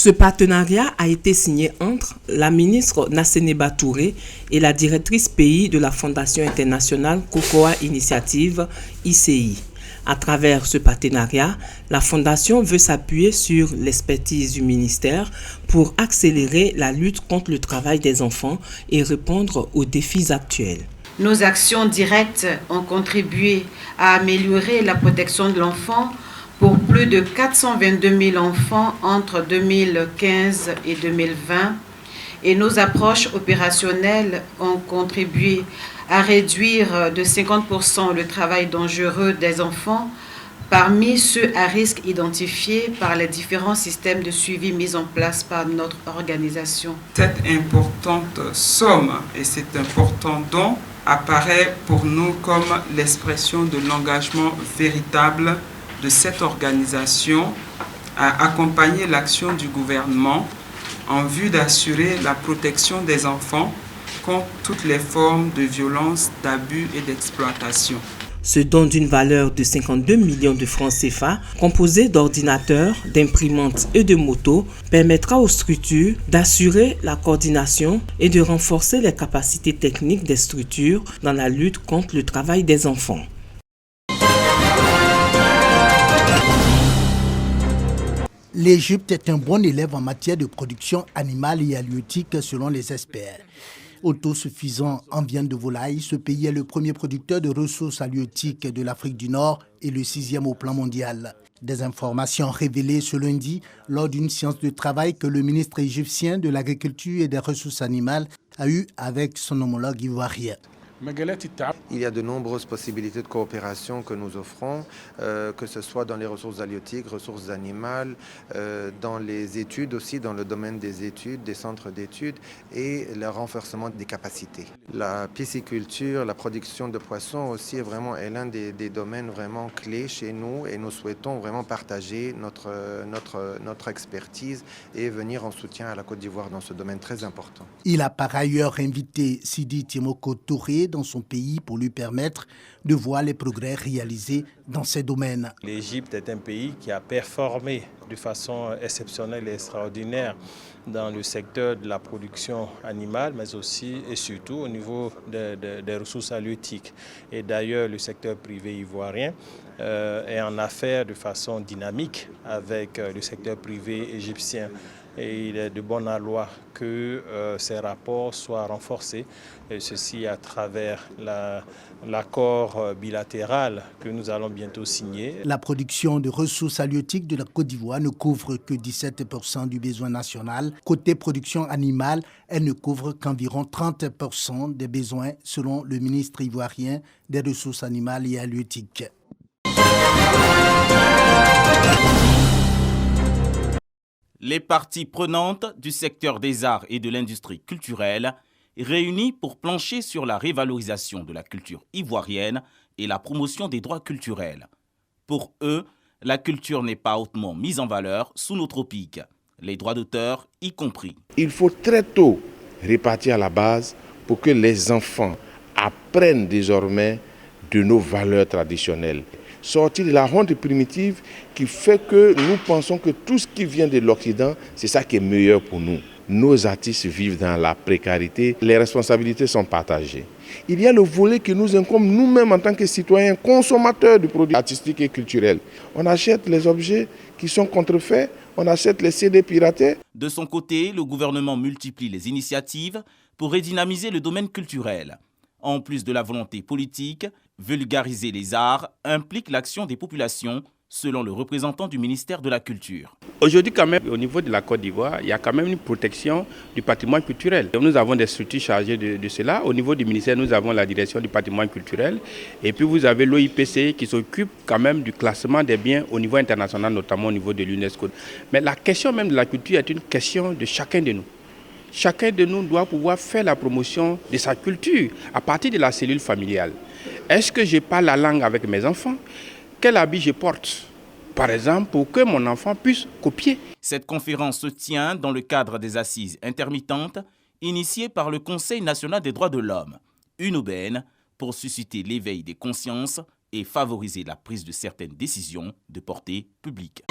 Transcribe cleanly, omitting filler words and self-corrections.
Ce partenariat a été signé entre la ministre Nasseneba Touré et la directrice pays de la Fondation internationale Cocoa Initiative ICI. À travers ce partenariat, la Fondation veut s'appuyer sur l'expertise du ministère pour accélérer la lutte contre le travail des enfants et répondre aux défis actuels. Nos actions directes ont contribué à améliorer la protection de l'enfant pour plus de 422 000 enfants entre 2015 et 2020 et nos approches opérationnelles ont contribué à réduire de 50% le travail dangereux des enfants parmi ceux à risque identifiés par les différents systèmes de suivi mis en place par notre organisation. Cette importante somme et cet important don apparaît pour nous comme l'expression de l'engagement véritable de cette organisation à accompagner l'action du gouvernement en vue d'assurer la protection des enfants contre toutes les formes de violence, d'abus et d'exploitation. Ce don d'une valeur de 52 millions de francs CFA, composé d'ordinateurs, d'imprimantes et de motos, permettra aux structures d'assurer la coordination et de renforcer les capacités techniques des structures dans la lutte contre le travail des enfants. L'Égypte est un bon élève en matière de production animale et halieutique selon les experts. Autosuffisant en viande de volaille, ce pays est le premier producteur de ressources halieutiques de l'Afrique du Nord et le 6e au plan mondial. Des informations révélées ce lundi lors d'une séance de travail que le ministre égyptien de l'Agriculture et des Ressources animales a eue avec son homologue ivoirien. Il y a de nombreuses possibilités de coopération que nous offrons, que ce soit dans les ressources halieutiques, ressources animales, dans les études aussi, dans le domaine des études, des centres d'études et le renforcement des capacités. La pisciculture, la production de poissons aussi est l'un des domaines vraiment clés chez nous et nous souhaitons vraiment partager notre expertise et venir en soutien à la Côte d'Ivoire dans ce domaine très important. Il a par ailleurs invité Sidi Timoko Touré dans son pays pour lui permettre de voir les progrès réalisés dans ces domaines. L'Égypte est un pays qui a performé de façon exceptionnelle et extraordinaire dans le secteur de la production animale, mais aussi et surtout au niveau des ressources halieutiques. Et d'ailleurs, le secteur privé ivoirien est en affaires de façon dynamique avec le secteur privé égyptien. Et il est de bon aloi que ces rapports soient renforcés, et ceci à travers l'accord bilatéral que nous allons bientôt signer. La production de ressources halieutiques de la Côte d'Ivoire ne couvre que 17% du besoin national. Côté production animale, elle ne couvre qu'environ 30% des besoins selon le ministre ivoirien des Ressources animales et halieutiques. Les parties prenantes du secteur des arts et de l'industrie culturelle réunies pour plancher sur la révalorisation de la culture ivoirienne et la promotion des droits culturels. Pour eux, la culture n'est pas hautement mise en valeur sous nos tropiques, les droits d'auteur y compris. Il faut très tôt répartir la base pour que les enfants apprennent désormais de nos valeurs traditionnelles. Sortir de la honte primitive qui fait que nous pensons que tout ce qui vient de l'Occident, c'est ça qui est meilleur pour nous. Nos artistes vivent dans la précarité, les responsabilités sont partagées. Il y a le volet qui nous incombe nous-mêmes en tant que citoyens, consommateurs de produits artistiques et culturels. On achète les objets qui sont contrefaits, on achète les CD piratés. De son côté, le gouvernement multiplie les initiatives pour redynamiser le domaine culturel. En plus de la volonté politique, vulgariser les arts implique l'action des populations, selon le représentant du ministère de la Culture. Aujourd'hui, quand même, au niveau de la Côte d'Ivoire, il y a quand même une protection du patrimoine culturel. Nous avons des structures chargées de cela. Au niveau du ministère, nous avons la direction du patrimoine culturel. Et puis, vous avez l'OIPC qui s'occupe quand même du classement des biens au niveau international, notamment au niveau de l'UNESCO. Mais la question même de la culture est une question de chacun de nous. Chacun de nous doit pouvoir faire la promotion de sa culture à partir de la cellule familiale. Est-ce que je parle la langue avec mes enfants? Quel habit je porte, par exemple, pour que mon enfant puisse copier? Cette conférence se tient dans le cadre des assises intermittentes initiées par le Conseil national des droits de l'homme, une aubaine pour susciter l'éveil des consciences et favoriser la prise de certaines décisions de portée publique.